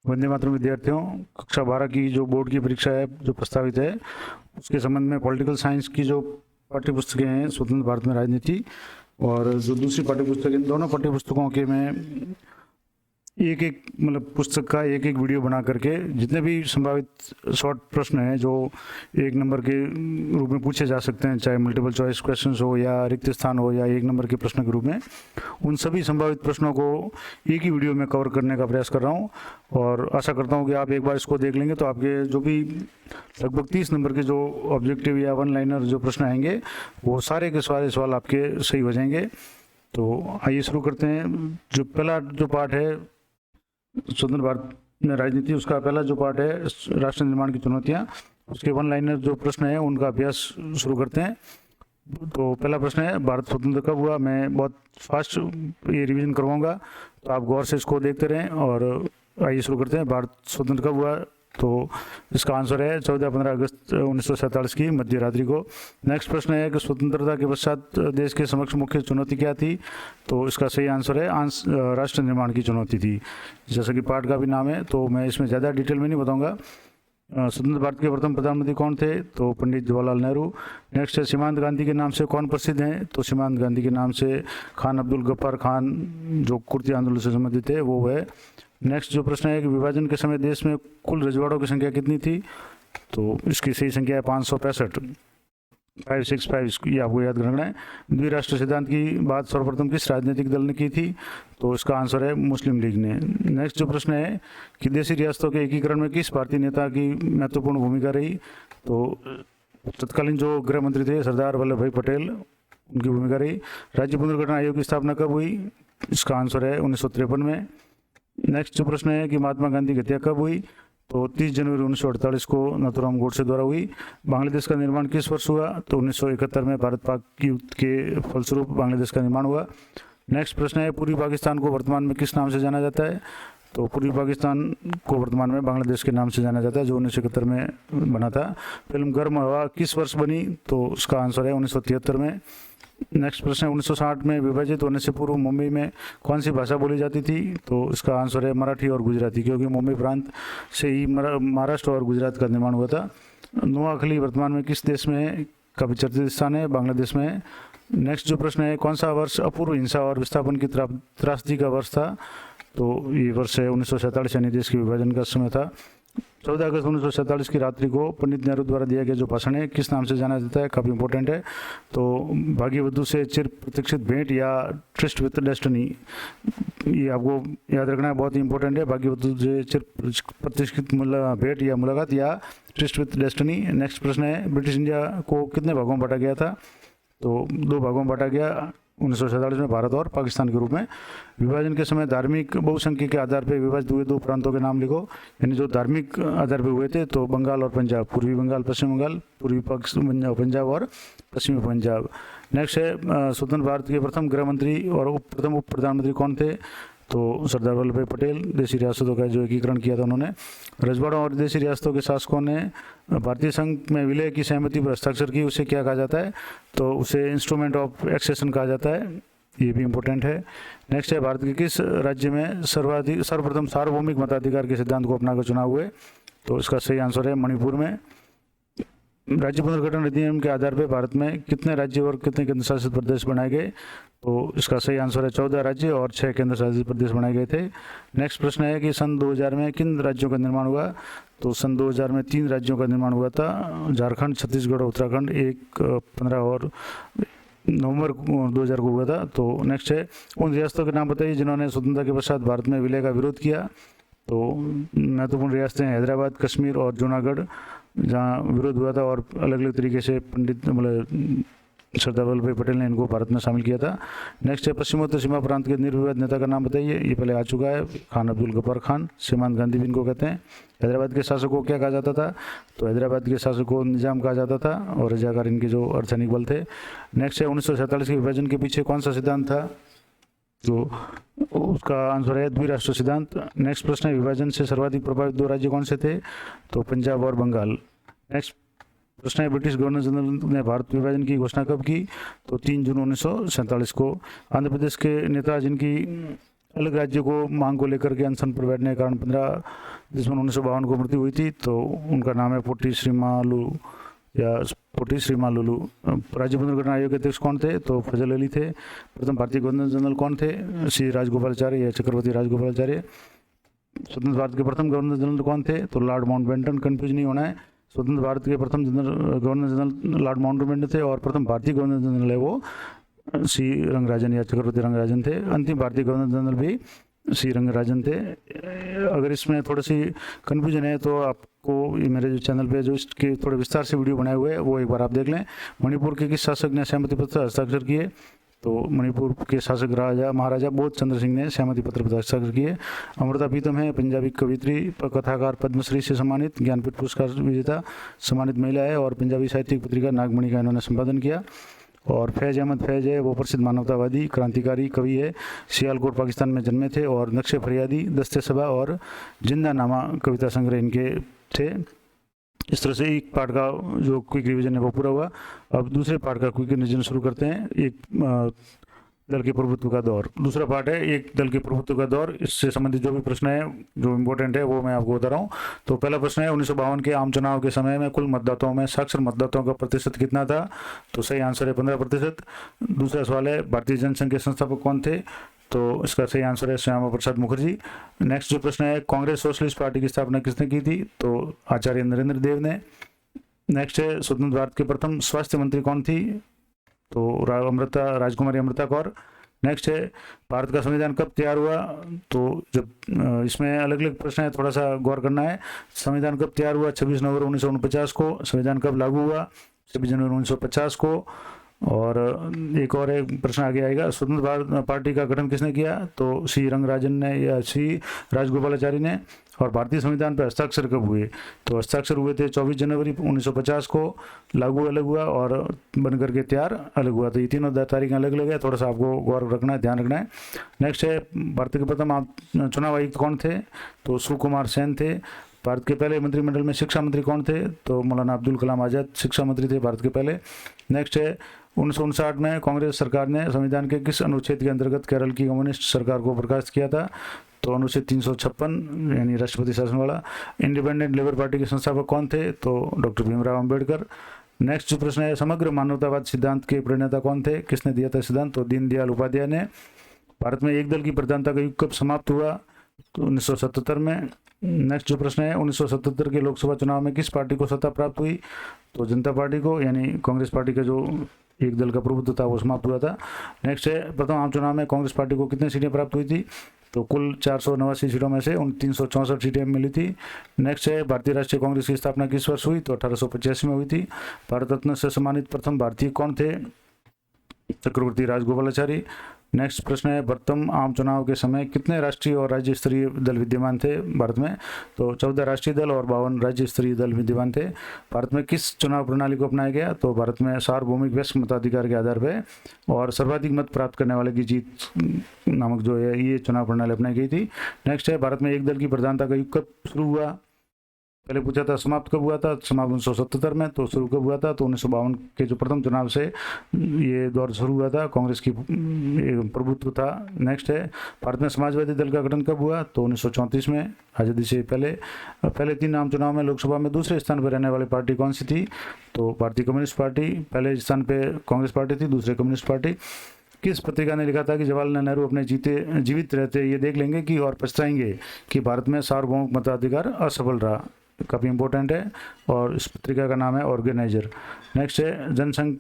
वंदे मातरम विद्यार्थियों, कक्षा 12 की जो बोर्ड की परीक्षा है जो प्रस्तावित है उसके संबंध में पॉलिटिकल साइंस की जो पाठ्य पुस्तकें हैं स्वतंत्र भारत में राजनीति और जो दूसरी पाठ्य पुस्तक, इन दोनों पाठ्य पुस्तकों के मैं एक एक मतलब पुस्तक का एक एक वीडियो बना करके जितने भी संभावित शॉर्ट प्रश्न हैं जो एक नंबर के रूप में पूछे जा सकते हैं, चाहे मल्टीपल चॉइस क्वेश्चंस हो या रिक्त स्थान हो या एक नंबर के प्रश्न के रूप में, उन सभी संभावित प्रश्नों को एक ही वीडियो में कवर करने का प्रयास कर रहा हूं। और आशा करता हूं कि आप एक बार इसको देख लेंगे तो आपके जो भी लगभग 30 नंबर के जो ऑब्जेक्टिव या वन लाइनर जो प्रश्न आएंगे वो सारे के सारे सवाल आपके सही हो जाएंगे। तो आइए शुरू करते हैं। जो पहला जो पार्ट है स्वतंत्र भारत में राजनीति, उसका पहला जो पार्ट है राष्ट्र निर्माण की चुनौतियां, उसके वन लाइनर जो प्रश्न है उनका अभ्यास शुरू करते हैं। तो पहला प्रश्न है, भारत स्वतंत्र कब हुआ? मैं बहुत फास्ट ये रिवीजन करवाऊंगा तो आप गौर से इसको देखते रहें। और आइए शुरू करते हैं। भारत स्वतंत्र कब हुआ? तो इसका आंसर है 14-15 अगस्त 1947 की मध्य रात्रि को। नेक्स्ट प्रश्न है कि स्वतंत्रता के पश्चात देश के समक्ष मुख्य चुनौती क्या थी? तो इसका सही आंसर है राष्ट्र निर्माण की चुनौती थी, जैसा कि पाठ का भी नाम है। तो मैं इसमें ज़्यादा डिटेल में नहीं बताऊंगा। स्वतंत्र भारत के प्रथम प्रधानमंत्री कौन थे? तो पंडित जवाहरलाल नेहरू। नेक्स्ट है, सीमांत गांधी के नाम से कौन प्रसिद्ध हैं? तो सीमांत गांधी के नाम से खान अब्दुल गफ्फार खान, जो कुर्ती आंदोलन से संबंधित है, वो है। नेक्स्ट जो प्रश्न है कि विभाजन के समय देश में कुल रजवाड़ों की संख्या कितनी थी? तो इसकी सही संख्या है 565। 565 ये आपको याद रखना है। द्विराष्ट्र सिद्धांत की बात सर्वप्रथम किस राजनीतिक दल ने की थी? तो इसका आंसर है मुस्लिम लीग ने। नेक्स्ट जो प्रश्न है कि देशी रियासतों के एकीकरण में किस भारतीय नेता की महत्वपूर्ण भूमिका रही? तो तत्कालीन जो गृह मंत्री थे सरदार वल्लभ भाई पटेल, उनकी भूमिका रही। राज्य पुनर्गठन आयोग की स्थापना कब हुई? इसका आंसर है 1953 में। नेक्स्ट जो प्रश्न है कि महात्मा गांधी की हत्या कब हुई? तो 30 जनवरी 1948 को नाथूराम गोडसे द्वारा हुई। बांग्लादेश का निर्माण किस वर्ष हुआ? तो 1971 में भारत पाक युद्ध के फलस्वरूप बांग्लादेश का निर्माण हुआ। नेक्स्ट प्रश्न है, पूर्वी पाकिस्तान को वर्तमान में किस नाम से जाना जाता है? तो पूर्वी पाकिस्तान को वर्तमान में बांग्लादेश के नाम से जाना जाता है, जो 1971 में बना था। फिल्म गर्म हवा किस वर्ष बनी? तो उसका आंसर है 1973 में। नेक्स्ट प्रश्न है, 1960 में विभाजित होने से पूर्व मुंबई में कौन सी भाषा बोली जाती थी? तो इसका आंसर है मराठी और गुजराती, क्योंकि मुंबई प्रांत से ही महाराष्ट्र और गुजरात का निर्माण हुआ था। नोआखली वर्तमान में किस देश में है? काफ़ी चर्चित स्थान है, बांग्लादेश में है। नेक्स्ट जो प्रश्न है, कौन सा वर्ष अपूर्व हिंसा और विस्थापन की त्रासदी का वर्ष था? तो ये वर्ष है 1947, यानी देश के विभाजन का समय था। 14 अगस्त 1947 की रात्रि को पंडित नेहरू द्वारा दिया गया जो भाषण है किस नाम से जाना जाता है? काफ़ी इंपॉर्टेंट है। तो भाग्यवधु से चिर प्रतीक्षित भेंट या ट्रिस्ट विद डेस्टिनी, ये आपको याद रखना है, बहुत ही इंपॉर्टेंट है। भाग्यवधु से चिर प्रतीक्षित भेंट या मुलाकात या ट्रिस्ट विद डेस्टिनी। नेक्स्ट प्रश्न है, ब्रिटिश इंडिया को कितने भागों में बांटा गया था? तो 2 भागों में बांटा गया 1947 में, भारत और पाकिस्तान के रूप में। विभाजन के समय धार्मिक बहुसंख्य के आधार पर विभाजित हुए 2 प्रांतों के नाम लिखो, यानी जो धार्मिक आधार पर हुए थे। तो बंगाल और पंजाब, पूर्वी बंगाल पश्चिम बंगाल, पूर्वी पंजाब और पश्चिमी पंजाब। नेक्स्ट है, स्वतंत्र भारत के प्रथम गृह मंत्री और प्रथम उप प्रधानमंत्री कौन थे? तो सरदार वल्लभ भाई पटेल। देशी रियासतों का जो एकीकरण किया था उन्होंने। रजवाड़ों और देशी रियासतों के शासकों ने भारतीय संघ में विलय की सहमति पर हस्ताक्षर की, उसे क्या कहा जाता है? तो उसे इंस्ट्रूमेंट ऑफ एक्सेशन कहा जाता है, ये भी इम्पोर्टेंट है। नेक्स्ट है, भारत के किस राज्य में सर्वप्रथम सार्वभौमिक मताधिकार के सिद्धांत को अपनाकर चुनाव हुए? तो इसका सही आंसर है मणिपुर में। राज्य पुनर्गठन अधिनियम के आधार पर भारत में कितने राज्य और कितने केंद्र शासित प्रदेश बनाए गए? तो इसका सही आंसर है 14 राज्य और 6 केंद्र शासित प्रदेश बनाए गए थे। नेक्स्ट प्रश्न है कि सन 2000 में किन राज्यों का निर्माण हुआ? तो सन 2000 में 3 राज्यों का निर्माण हुआ था, झारखंड, छत्तीसगढ़ और उत्तराखंड। 15 और नवंबर 2000 को हुआ था। तो नेक्स्ट है, उन रियासतों के नाम बताइए जिन्होंने स्वतंत्रता के पश्चात भारत में विलय का विरोध किया। तो महत्वपूर्ण रियासतें हैदराबाद, कश्मीर और जूनागढ़, जहाँ विरोध हुआ था और अलग अलग तरीके से पंडित मतलब सरदार वल्लभ भाई पटेल ने इनको भारत में शामिल किया था। नेक्स्ट है, पश्चिमोत्तर सीमा प्रांत के निर्विवाद नेता का नाम बताइए। ये पहले आ चुका है, खान अब्दुल गफ्फार खान। सीमांत गांधी भी इनको कहते हैं। हैदराबाद के शासक को क्या कहा जाता था? तो हैदराबाद के शासक को निजाम कहा जाता था और रजाकार इनके जो अर्धसैनिक बल थे। नेक्स्ट है, 1947 के विभाजन के पीछे कौन सा सिद्धांत था? तो उसका आंसर है द्विराष्ट्र सिद्धांत। नेक्स्ट प्रश्न है, विभाजन से सर्वाधिक प्रभावित 2 राज्य कौन से थे? तो पंजाब और बंगाल। नेक्स्ट प्रश्न है, ब्रिटिश गवर्नर जनरल ने भारत विभाजन की घोषणा कब की? तो 3 जून 1947 को। आंध्र प्रदेश के नेता जिनकी अलग राज्य को मांग को लेकर के अनशन पर बैठने के कारण 15 दिसंबर 1952 को मृत्यु हुई थी। तो उनका नाम है पोटी श्रीमालू या पोटी श्रीमालुलू। राज्य पुनर्गठन आयोग के अध्यक्ष कौन थे? तो फजल अली थे। प्रथम भारतीय गवर्नर जनरल कौन थे? श्री राजगोपालाचार्य या चक्रवर्ती राजगोपालाचार्य। स्वतंत्र भारत के प्रथम गवर्नर जनरल कौन थे? तो लॉर्ड माउंटबेटन, कंफ्यूज नहीं होना है। स्वतंत्र भारत के प्रथम गवर्नर जनरल लॉर्ड माउंटबेटन थे और प्रथम भारतीय गवर्नर जनरल है वो श्री रंगराजन या चक्रवर्ती रंगराजन थे। अंतिम भारतीय गवर्नर जनरल भी श्री रंगराजन थे। अगर इसमें थोड़ी सी कन्फ्यूजन है तो आपको मेरे जो चैनल पे जो इसके थोड़े विस्तार से वीडियो बनाए हुए हैं वो एक बार आप देख लें। मणिपुर के किस शासक ने सहमति पत्र हस्ताक्षर किए? तो मणिपुर के शासक महाराजा बोध चंद्र सिंह ने सहमति पत्र पर हस्ताक्षर किए। अमृता प्रीतम है पंजाबी कवित्री, कथाकार, पद्मश्री से सम्मानित, ज्ञानपीठ पुरस्कार विजेता सम्मानित महिला है और पंजाबी साहित्यिक पत्रिका नागमणि का इन्होंने संपादन किया। और फैज़ अहमद फैज़ है वो प्रसिद्ध मानवतावादी क्रांतिकारी कवि है। सियालकोट पाकिस्तान में जन्मे थे और नक्शे फरियादी, दस्ते सबा और जिंदा नामा कविता संग्रह इनके थे। इस तरह से एक पार्ट का जो क्विक रिवीजन है वो पूरा हुआ। अब दूसरे पार्ट का क्विक रिवीजन शुरू करते हैं। एक दल के प्रभुत्व का दौर, दूसरा पार्ट है एक दल के प्रभुत्व का दौर। इससे संबंधित जो भी प्रश्न है जो इम्पोर्टेंट है वो मैं आपको बता रहा हूँ। तो पहला प्रश्न है 1952 के आम चुनाव के समय में कुल मतदाताओं में साक्षर मतदाताओं का प्रतिशत कितना था? तो सही आंसर है 15%। दूसरा सवाल है भारतीय जनसंघ के संस्थापक कौन थे? तो इसका सही आंसर है श्यामा प्रसाद मुखर्जी। नेक्स्ट जो प्रश्न है कांग्रेस सोशलिस्ट पार्टी की स्थापना किसने की थी? तो आचार्य नरेंद्र देव ने। नेक्स्ट है स्वतंत्र भारत के प्रथम स्वास्थ्य मंत्री कौन थी? तो राजकुमारी अमृता कौर। नेक्स्ट है भारत का संविधान कब तैयार हुआ? तो जब इसमें अलग अलग प्रश्न है, थोड़ा सा गौर करना है। संविधान कब तैयार हुआ? 26 नवंबर 1949 को। संविधान कब लागू हुआ? 26 जनवरी 1950 को। और एक और एक प्रश्न आगे आएगा, स्वतंत्र भारत पार्टी का गठन किसने किया? तो श्री रंगराजन ने या श्री राजगोपालाचारी ने। और भारतीय संविधान पर हस्ताक्षर कब हुए? तो हस्ताक्षर हुए थे 24 जनवरी 1950 को। लागू अलग हुआ और बन करके तैयार अलग हुआ। तो ये तीनों तारीखें अलग अलग है, थोड़ा सा आपको गौर रखना है, ध्यान रखना है। नेक्स्ट है भारत के प्रथम चुनाव आयुक्त कौन थे? तो सुकुमार सेन थे। भारत के पहले मंत्रिमंडल में शिक्षा मंत्री कौन थे? तो मौलाना अब्दुल कलाम आज़ाद शिक्षा मंत्री थे भारत के पहले। नेक्स्ट है 1959 में कांग्रेस सरकार ने संविधान के किस अनुच्छेद के अंतर्गत केरल की कम्युनिस्ट सरकार को बर्खास्त किया था? तो अनुच्छेद 356 यानी राष्ट्रपति शासन वाला। इंडिपेंडेंट लेबर पार्टी के संस्थापक कौन थे? तो डॉक्टर भीमराव अम्बेडकर। नेक्स्ट जो प्रश्न है समग्र मानवतावाद सिद्धांत के प्रणेता कौन थे? किसने दिया था सिद्धांत? तो दीनदयाल उपाध्याय ने। भारत में एक दल की प्रधानता का युग कब समाप्त हुआ? तो 1977 में। नेक्स्ट जो प्रश्न है 1977 के लोकसभा चुनाव में किस पार्टी को सत्ता प्राप्त हुई? तो जनता पार्टी को, यानी कांग्रेस पार्टी का जो एक दल का प्रभुत्व था वो समाप्त हुआ था। नेक्स्ट है प्रथम आम चुनाव में कांग्रेस पार्टी को कितनी सीटें प्राप्त हुई थी? तो कुल 489 सीटों में से 364 सीटें मिली थी। नेक्स्ट है भारतीय राष्ट्रीय कांग्रेस की स्थापना किस वर्ष हुई? तो 1885 में हुई थी। भारत रत्न से सम्मानित प्रथम भारतीय कौन थे? चक्रवर्ती राजगोपालाचारी। नेक्स्ट प्रश्न है प्रथम आम चुनाव के समय कितने राष्ट्रीय और राज्य स्तरीय दल विद्यमान थे भारत में? तो 14 राष्ट्रीय दल और 52 राज्य स्तरीय दल विद्यमान थे। भारत में किस चुनाव प्रणाली को अपनाया गया? तो भारत में सार्वभौमिक वयस्क मताधिकार के आधार पर और सर्वाधिक मत प्राप्त करने वाले की जीत नामक जो है ये चुनाव प्रणाली अपनाई गई थी। नेक्स्ट है भारत में एक दल की प्रधानता का युग कब शुरू हुआ? पहले पूछा था समाप्त कब हुआ था? समाप्त 1977 में। तो शुरू कब हुआ था? तो 1952 के जो प्रथम चुनाव से ये दौर शुरू हुआ था, कांग्रेस की प्रभुत्व था। नेक्स्ट है भारत में समाजवादी दल का गठन कब हुआ? तो 1934 में, आज़ादी से पहले 3 आम चुनाव में लोकसभा में दूसरे स्थान पर रहने वाली पार्टी कौन सी थी? तो भारतीय कम्युनिस्ट पार्टी। पहले स्थान पर कांग्रेस पार्टी थी, दूसरे कम्युनिस्ट पार्टी। किस पत्रिका ने लिखा था कि जवाहरलाल नेहरू अपने जीवित रहते ये देख लेंगे कि और पछताएंगे कि भारत में सार्वभौमिक मताधिकार असफल रहा? काफ़ी इंपॉर्टेंट है और इस पत्रिका का नाम है ऑर्गेनाइजर। नेक्स्ट है जनसंघ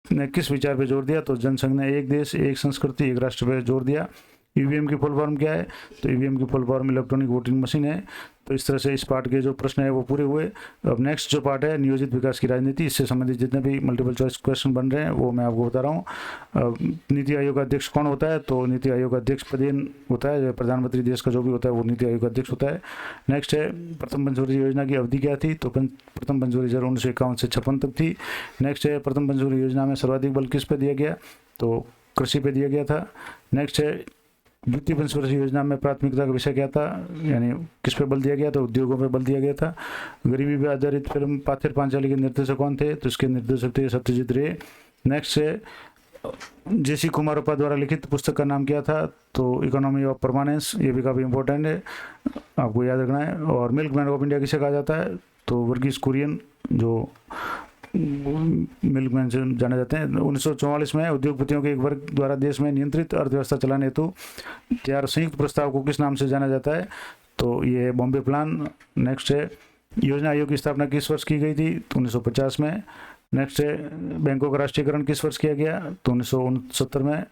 ने किस विचार पे जोर दिया? तो जनसंघ ने एक देश एक संस्कृति एक राष्ट्र पे जोर दिया। ईवीएम की फुल फॉर्म क्या है? तो ईवीएम की full form electronic voting machine है। तो इस तरह से इस पार्ट के जो प्रश्न है वो पूरे हुए। अब नेक्स्ट जो पार्ट है नियोजित विकास की राजनीति, इससे संबंधित जितने भी मल्टीपल चॉइस क्वेश्चन बन रहे हैं वो मैं आपको बता रहा हूँ। नीति आयोग का अध्यक्ष कौन होता है? तो नीति आयोग का अध्यक्ष पदेन होता है, प्रधानमंत्री देश का जो भी होता है वो नीति आयोग का अध्यक्ष होता है। नेक्स्ट है प्रथम पंचवर्षीय योजना की अवधि क्या थी? तो प्रथम पंचवर्षीय 1951 से 56 तक थी। नेक्स्ट है प्रथम पंचवर्षीय योजना में सर्वाधिक बल किस पे दिया गया? तो कृषि पे दिया गया था। नेक्स्ट है द्वितीय पंचवर्षीय योजना में प्राथमिकता का विषय क्या था, यानी किस पे बल दिया गया? तो उद्योगों पे बल दिया गया था। गरीबी पे आधारित फिल्म पाथेर पांचाली के निर्देशक कौन थे? तो इसके निर्देशक थे सत्यजीत रे। नेक्स्ट है जेसी कुमारप्पा द्वारा लिखित पुस्तक का नाम क्या था? तो इकोनॉमी ऑफ परमानेंस, ये भी काफ़ी इंपॉर्टेंट है, आपको याद रखना है। और मिल्कमैन ऑफ इंडिया किसे कहा जाता है? तो वर्गीस कुरियन, जो मिल्कमैन से जाने जाते हैं। 1944 में उद्योगपतियों के एक वर्ग द्वारा देश में नियंत्रित अर्थव्यवस्था चलाने हेतु तैयार संयुक्त प्रस्ताव को किस नाम से जाना जाता है? तो ये है बॉम्बे प्लान। नेक्स्ट है योजना आयोग की स्थापना किस वर्ष की गई थी? तो 1950 में। नेक्स्ट है बैंकों का राष्ट्रीयकरण किस वर्ष किया गया? तो 1969 में।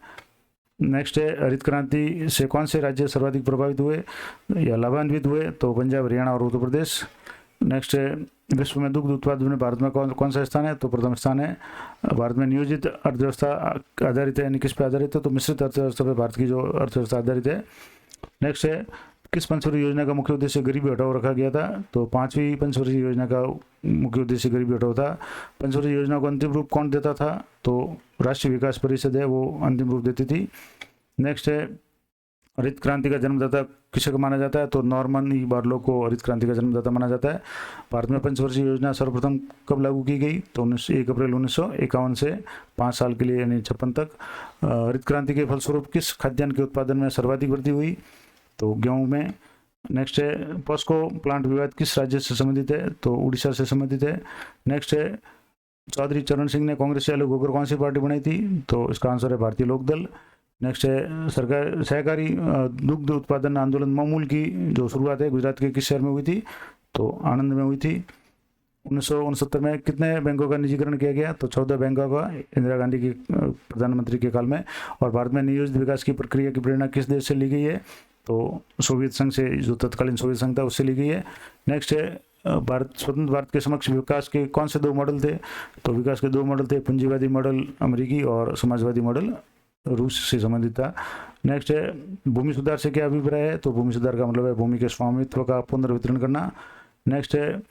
नेक्स्ट है हरित क्रांति से कौन से राज्य सर्वाधिक प्रभावित हुए या लाभान्वित हुए? तो पंजाब, हरियाणा और उत्तर प्रदेश। नेक्स्ट है विश्व में दुग्ध उत्पादन में भारत में कौन सा स्थान है? तो प्रथम स्थान है। भारत में नियोजित अर्थव्यवस्था आधारित है, यानी किस पे आधारित है? तो मिश्रित अर्थव्यवस्था पे भारत की जो अर्थव्यवस्था आधारित है। नेक्स्ट है किस पंचवर्षीय योजना का मुख्य उद्देश्य गरीबी हटाओ रखा गया था? तो 5वीं पंचवर्षीय योजना का मुख्य उद्देश्य गरीबी हटाओ था। पंचवर्षीय योजना को अंतिम रूप कौन देता था? तो राष्ट्रीय विकास परिषद है, वो अंतिम रूप देती थी। नेक्स्ट है हरित क्रांति का जन्मदाता किसे माना जाता है? तो नॉर्मन ई बार्लो को हरित क्रांति का जन्मदाता माना जाता है। भारत में पंचवर्षीय योजना सर्वप्रथम कब लागू की गई? तो 1 अप्रैल 1951 से 5 साल के लिए, यानी 56 तक। हरित क्रांति के फलस्वरूप किस खाद्यान्न के उत्पादन में सर्वाधिक वृद्धि हुई? तो गेहूं में। नेक्स्ट है पॉस्को प्लांट विवाद किस राज्य से संबंधित है? तो उड़ीसा से संबंधित है। नेक्स्ट है चौधरी चरण सिंह ने कांग्रेस से अलग होकर कौन सी पार्टी बनाई थी? तो इसका आंसर है भारतीय लोकदल। नेक्स्ट है सरकार सहकारी दुग्ध उत्पादन आंदोलन मामूल की जो शुरुआत है गुजरात के किस शहर में हुई थी? तो आनंद में हुई थी। 1969 में कितने बैंकों का निजीकरण किया गया? तो 14 बैंकों का, इंदिरा गांधी की प्रधानमंत्री के काल में। और भारत में नियोजित विकास की प्रक्रिया की प्रेरणा किस देश से ली गई है? तो सोवियत संघ से, जो तत्कालीन सोवियत संघ था उससे ली गई है। नेक्स्ट है स्वतंत्र भारत के समक्ष विकास के कौन से 2 मॉडल थे? तो विकास के 2 मॉडल थे, पूंजीवादी मॉडल अमेरिकी और समाजवादी मॉडल रूस से संबंधित था। नेक्स्ट है भूमि सुधार से क्या अभिप्राय है? तो भूमि सुधार का मतलब है भूमि के स्वामित्व का पुनर्वितरण करना। नेक्स्ट है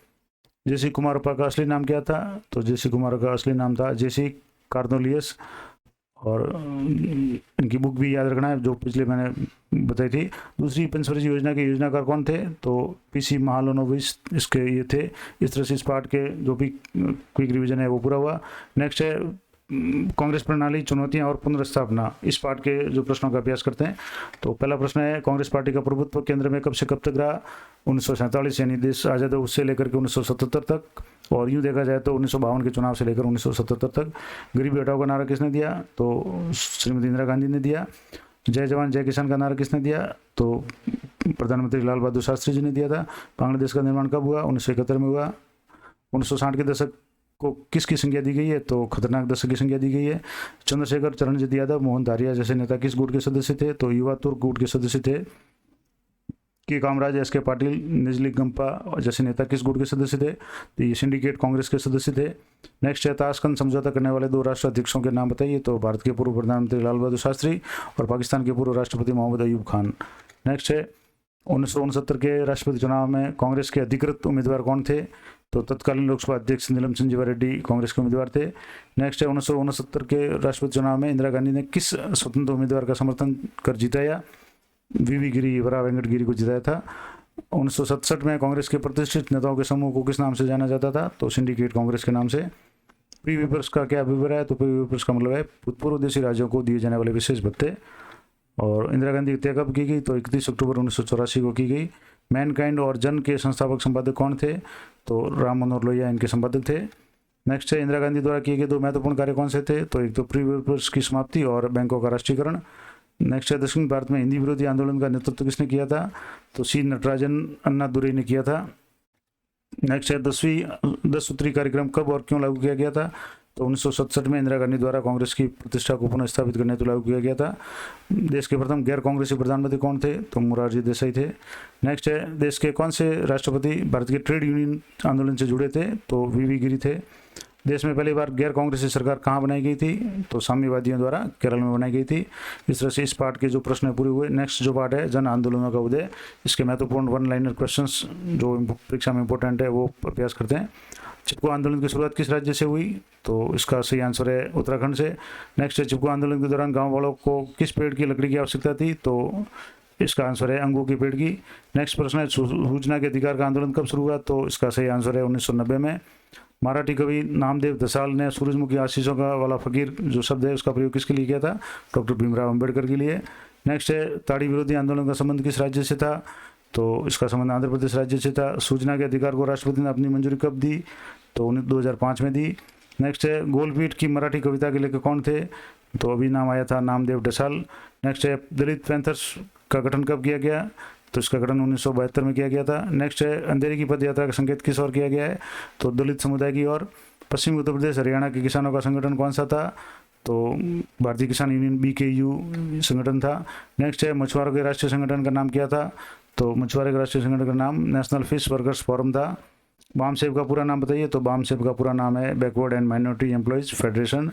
जेसी कुमारप्पा का असली नाम क्या था? तो जेसी कुमार का असली नाम था जेसी कार्नोलियस। और इनकी बुक भी याद रखना है जो पिछले मैंने बताई थी। दूसरी पंचवर्षीय योजना के योजनाकार कौन थे? तो पीसी महालनोबिस इसके ये थे। इस तरह से इस पार्ट के जो भी क्विक रिवीजन है वो पूरा हुआ। नेक्स्ट है कांग्रेस प्रणाली, चुनौतियां और पुनर्स्थापना, इस पार्ट के जो प्रश्नों का अभ्यास करते हैं। तो पहला प्रश्न है कांग्रेस पार्टी का प्रभुत्व केंद्र में कब से कब तक रहा? 1947 यानी देश आजाद हो उससे लेकर के 1977 तक। और यूँ देखा जाए तो 1952 के चुनाव से लेकर 1977 तक। गरीबी हटाओ का नारा किसने दिया? तो श्रीमती इंदिरा गांधी ने दिया। जय जवान जय किसान का नारा किसने दिया? तो प्रधानमंत्री लाल बहादुर शास्त्री जी ने दिया था। बांग्लादेश का निर्माण कब हुआ? 1971 में हुआ। 1960 के दशक को किसकी संज्ञा दी गई है? तो खतरनाक दशक की संज्ञा दी गई है। चंद्रशेखर, चरणजीत यादव, मोहन धारिया जैसे नेता किस गुट के सदस्य थे? तो युवा तुर्क गुट के सदस्य थे। के कामराज, एस के पाटिल, निजली गंपा जैसे नेता किस गुट के सदस्य थे? तो ये सिंडिकेट कांग्रेस के सदस्य थे। नेक्स्ट है ताशकंद समझौता करने वाले 2 राष्ट्र अध्यक्षों के नाम बताइए। तो भारत के पूर्व प्रधानमंत्री लाल बहादुर शास्त्री और पाकिस्तान के पूर्व राष्ट्रपति मोहम्मद अयूब खान। नेक्स्ट है 1969 के राष्ट्रपति चुनाव में कांग्रेस के अधिकृत उम्मीदवार कौन थे? तो तत्कालीन लोकसभा अध्यक्ष नीलम संजीवा रेड्डी कांग्रेस के उम्मीदवार थे। नेक्स्ट है 1969 के राष्ट्रपति चुनाव में इंदिरा गांधी ने किस स्वतंत्र उम्मीदवार का समर्थन कर जिताया? वीवी गिरी, वरा वेंकट गिरी को जिताया था। 1967 में कांग्रेस के प्रतिष्ठित नेताओं के समूह को किस नाम से जाना जाता था? तो सिंडिकेट कांग्रेस के नाम से। प्री विपर्स का क्या अभिप्राय है? तो प्री विपर्स का मतलब है भूतपूर्व देशी राज्यों को दिए जाने वाले विशेष भत्ते। और इंदिरा गांधी की हत्या कब की गई? तो 31 अक्टूबर 1984 को की गई। मैनकाइंड और जन के संस्थापक संपादक कौन थे? तो राम मनोहर लोहिया इनके संपादक थे। नेक्स्ट है इंदिरा गांधी द्वारा किए गए 2 महत्वपूर्ण कार्य कौन से थे? तो एक तो प्री विपर्स की समाप्ति और बैंकों का राष्ट्रीयकरण। नेक्स्ट है दक्षिण भारत में हिंदी विरोधी आंदोलन का नेतृत्व किसने किया था? तो सी नटराजन अन्नादुरई ने किया था। नेक्स्ट है 10 सूत्री कार्यक्रम कब और क्यों लागू किया गया था? तो 1967 में इंदिरा गांधी द्वारा कांग्रेस की प्रतिष्ठा को पुनः स्थापित करने हेतु लागू किया गया था। देश के प्रथम गैर कांग्रेसी प्रधानमंत्री कौन थे? तो मोरारजी देसाई थे। नेक्स्ट है देश के कौन से राष्ट्रपति भारत के ट्रेड यूनियन आंदोलन से जुड़े थे? तो वीवी गिरी थे। देश में पहली बार गैर कांग्रेसी सरकार कहाँ बनाई गई थी? तो साम्यवादियों द्वारा केरल में बनाई गई थी। इस तरह से इस पार्ट के जो प्रश्न पूरे हुए। नेक्स्ट जो पार्ट है जन आंदोलनों का उदय, इसके महत्वपूर्ण 1 लाइनर क्वेश्चंस जो परीक्षा में इंपॉर्टेंट है वो अभ्यास करते हैं। चिपको आंदोलन की शुरुआत किस राज्य से हुई? तो इसका सही आंसर है उत्तराखंड से। नेक्स्ट है चिपको आंदोलन के दौरान गाँव वालों को किस पेड़ की लकड़ी की आवश्यकता थी? तो इसका आंसर है अंगूर के पेड़ की। नेक्स्ट प्रश्न है सूचना के अधिकार का आंदोलन कब शुरू हुआ? तो इसका सही आंसर है 1990 में। मराठी कवि नामदेव दसाल ने सूरजमुखी आशीषों का वाला फकीर जो शब्द है उसका प्रयोग किसके लिए किया था? डॉक्टर भीमराव अंबेडकर के लिए। नेक्स्ट है, ताड़ी विरोधी आंदोलन का संबंध किस राज्य से था? तो इसका संबंध आंध्र प्रदेश राज्य से था। सूचना के अधिकार को राष्ट्रपति ने अपनी मंजूरी कब दी? तो 2005 में दी। नेक्स्ट है, गोलपीठ की मराठी कविता के लेखक कौन थे? तो अभी नाम आया था नामदेव दसाल। नेक्स्ट है, दलित पैंथर्स का गठन कब किया गया? तो इसका गठन 1972 में किया गया था। नेक्स्ट है, अंधेरे की पद यात्रा का संकेत किस ओर किया गया है? तो दलित समुदाय की ओर। पश्चिमी उत्तर प्रदेश हरियाणा के किसानों का संगठन कौन सा था? तो भारतीय किसान यूनियन BKU संगठन था। नेक्स्ट है, मछुआरों के राष्ट्रीय संगठन का नाम क्या था? तो मछुआरों के राष्ट्रीय संगठन का नाम नेशनल फिश वर्कर्स फोरम था। बामसेब का पूरा नाम बताइए। तो बामसेब का पूरा नाम है backward and minority employees federation.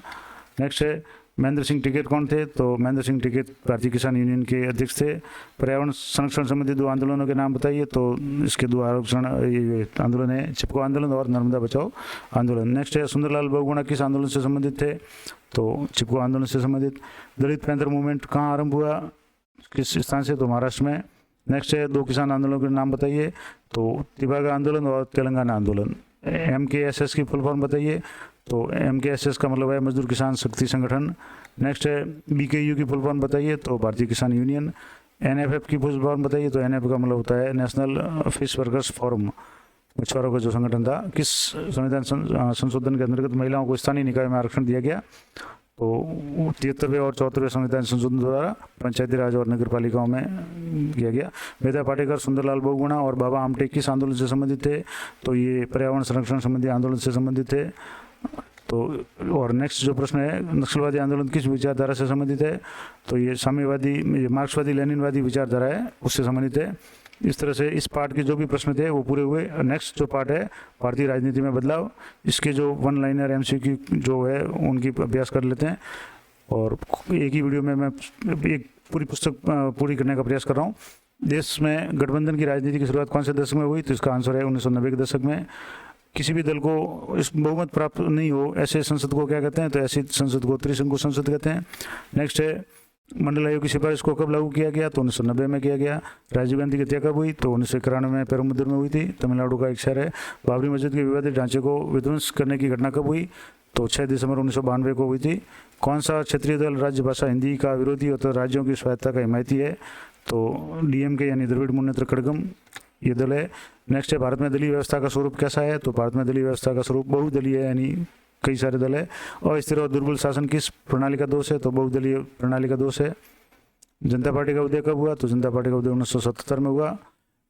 Next है, महेंद्र सिंह टिकैत कौन थे? तो महेंद्र सिंह टिकैत भारतीय किसान यूनियन के अध्यक्ष थे। पर्यावरण संरक्षण संबंधी 2 आंदोलनों के नाम बताइए। तो इसके 2 आरक्षण आंदोलन है, चिपको आंदोलन और नर्मदा बचाओ आंदोलन। नेक्स्ट है, सुंदरलाल बहुगुणा किस आंदोलन से संबंधित थे? तो चिपको आंदोलन से संबंधित। दलित पैंथर मूवमेंट कहाँ आरंभ हुआ, किस स्थान से? तो महाराष्ट्र में। नेक्स्ट है, 2 किसान आंदोलनों के नाम बताइए। तो तिबागा आंदोलन और तेलंगाना आंदोलन। MKSS की फुल फॉर्म बताइए। तो MKSS का मतलब है मजदूर किसान शक्ति संगठन। नेक्स्ट है, BKU की फुल फॉर्म बताइए। तो भारतीय किसान यूनियन। NFF की फुल फॉर्म बताइए। तो NFF का मतलब होता है नेशनल फिश वर्कर्स फोरम, मछुआरों का जो संगठन था। किस संविधान संशोधन के अंतर्गत महिलाओं को स्थानीय निकाय में आरक्षण दिया गया? तो 73वें और 74वें संविधान संशोधन द्वारा पंचायती राज और नगर पालिकाओं में किया गया। मेधा पाटेकर, सुंदरलाल बहुगुणा और बाबा आमटे किस आंदोलन से संबंधित थे? तो ये पर्यावरण संरक्षण संबंधी आंदोलन से संबंधित थे। तो और नेक्स्ट जो प्रश्न है, नक्सलवादी आंदोलन किस विचारधारा से संबंधित है? तो ये साम्यवादी मार्क्सवादी लेनिनवादी विचारधारा है, उससे संबंधित है। इस तरह से इस पार्ट के जो भी प्रश्न थे वो पूरे हुए। नेक्स्ट जो पार्ट है, भारतीय राजनीति में बदलाव, इसके जो 1 लाइनर MCQ जो है उनकी अभ्यास कर लेते हैं। और एक ही वीडियो में मैं एक पूरी पुस्तक पूरी करने का प्रयास कर रहा हूँ। देश में गठबंधन की राजनीति की शुरुआत कौन से दशक में हुई? तो इसका आंसर है 1990 के दशक में। किसी भी दल को इस बहुमत प्राप्त नहीं हो ऐसे संसद को क्या कहते हैं? तो ऐसी संसद को त्रिशंकु संसद कहते हैं। नेक्स्ट है, मंडल आयोग की सिफारिश को कब लागू किया गया? तो 1990 में किया गया। राजीव गांधी की हत्या कब हुई? तो 1991 में पेरुम्बदूर में हुई थी, तमिलनाडु का एक शहर है। बाबरी मस्जिद के विवादित ढांचे को विध्वंस करने की घटना कब हुई? तो 6 दिसंबर 1992 को हुई थी। कौन सा क्षेत्रीय दल राज्य भाषा हिंदी का विरोधी और राज्यों की स्वायत्ता का हिमायती है? तो DMK यानी द्रविड़ मुन्नेत्र कड़गम ये दल है। नेक्स्ट है, भारत में दलीय व्यवस्था का स्वरूप कैसा है? तो भारत में दलीय व्यवस्था का स्वरूप बहुदलीय है, यानी कई सारे दल है। अस्थिर और दुर्बल शासन किस प्रणाली का दोष है? तो बहुदलीय प्रणाली का दोष है। जनता पार्टी का उदय कब हुआ? तो जनता पार्टी का उदय 1977 में हुआ।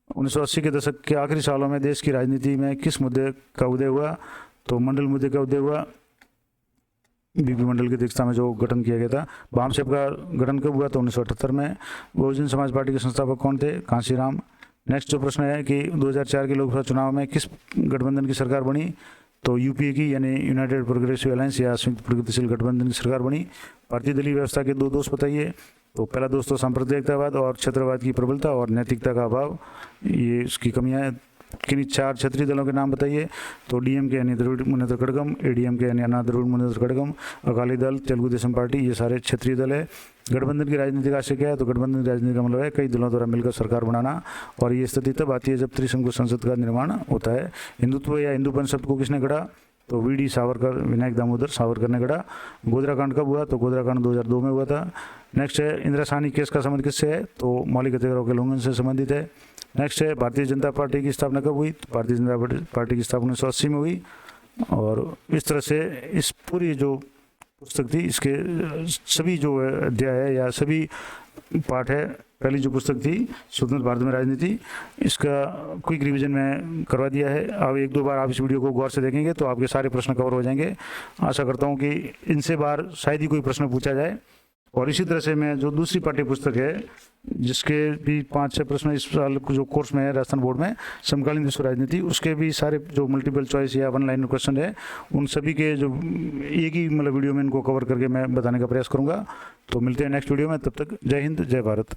1980 के दशक के आखिरी सालों में देश की राजनीति में किस मुद्दे का उदय हुआ? तो मंडल मुद्दे का उदय हुआ। BP मंडल की अध्यक्षता में जो गठन किया गया था। बामसेब का गठन कब हुआ? तो 1978 में। बहुजन समाज पार्टी के संस्थापक कौन थे? कांशीराम। नेक्स्ट जो प्रश्न है कि 2004 के लोकसभा चुनाव में किस गठबंधन की सरकार बनी? तो UPA की यानी यूनाइटेड प्रोग्रेसिव अलायंस या संयुक्त प्रगतिशील गठबंधन की सरकार बनी। भारतीय दलीय व्यवस्था के 2 दोष बताइए। तो पहला दोष तो सांप्रदायिकतावाद और क्षेत्रवाद की प्रबलता और नैतिकता का अभाव, ये इसकी कमियां हैं। किन्हीं 4 क्षेत्रीय दलों के नाम बताइए। तो DMK यानी द्रविड़ मुन्नेत्र कड़गम, ADMK यानी अन्ना द्रविड़ मुन्नेत्र कड़गम, अकाली दल, तेलुगु देशम पार्टी, ये सारे क्षेत्रीय दल है। गठबंधन की राजनीति का आशय क्या है? तो गठबंधन की राजनीति का मतलब है कई दलों द्वारा मिलकर सरकार बनाना, और ये स्थिति तब आती है जब त्रिशंकु संसद का निर्माण होता है। हिंदुत्व या हिंदूपन शब्द को किसने गढ़ा? तो VD सावरकर, विनायक दामोदर सावरकर ने गढ़ा। गोधरा कांड कब हुआ? तो गोधरा कांड 2002 में हुआ था। नेक्स्ट है, इंदिरा साहनी केस का संबंध किससे है? तो मौलिक अधिकारों के उल्लंघन से संबंधित है। नेक्स्ट है, भारतीय जनता पार्टी की स्थापना कब हुई? तो भारतीय जनता पार्टी की स्थापना 1980 में हुई। और इस तरह से इस पूरी जो पुस्तक थी, इसके सभी जो अध्याय है या सभी पार्ट है, पहली जो पुस्तक थी स्वतंत्र भारत में राजनीति, इसका क्विक रिवीजन में करवा दिया है। अब 1-2 बार आप इस वीडियो को गौर से देखेंगे तो आपके सारे प्रश्न कवर हो जाएंगे। आशा करता हूँ कि इनसे बार शायद ही कोई प्रश्न पूछा जाए। और इसी तरह से मैं जो दूसरी पाठ्य पुस्तक है जिसके भी 5-6 प्रश्न इस साल जो कोर्स में है राजस्थान बोर्ड में, समकालीन विश्व राजनीति, उसके भी सारे जो मल्टीपल चॉइस या 1 लाइन क्वेश्चन है उन सभी के जो एक ही वीडियो में इनको कवर करके मैं बताने का प्रयास करूंगा। तो मिलते हैं नेक्स्ट वीडियो में, तब तक जय हिंद जय भारत।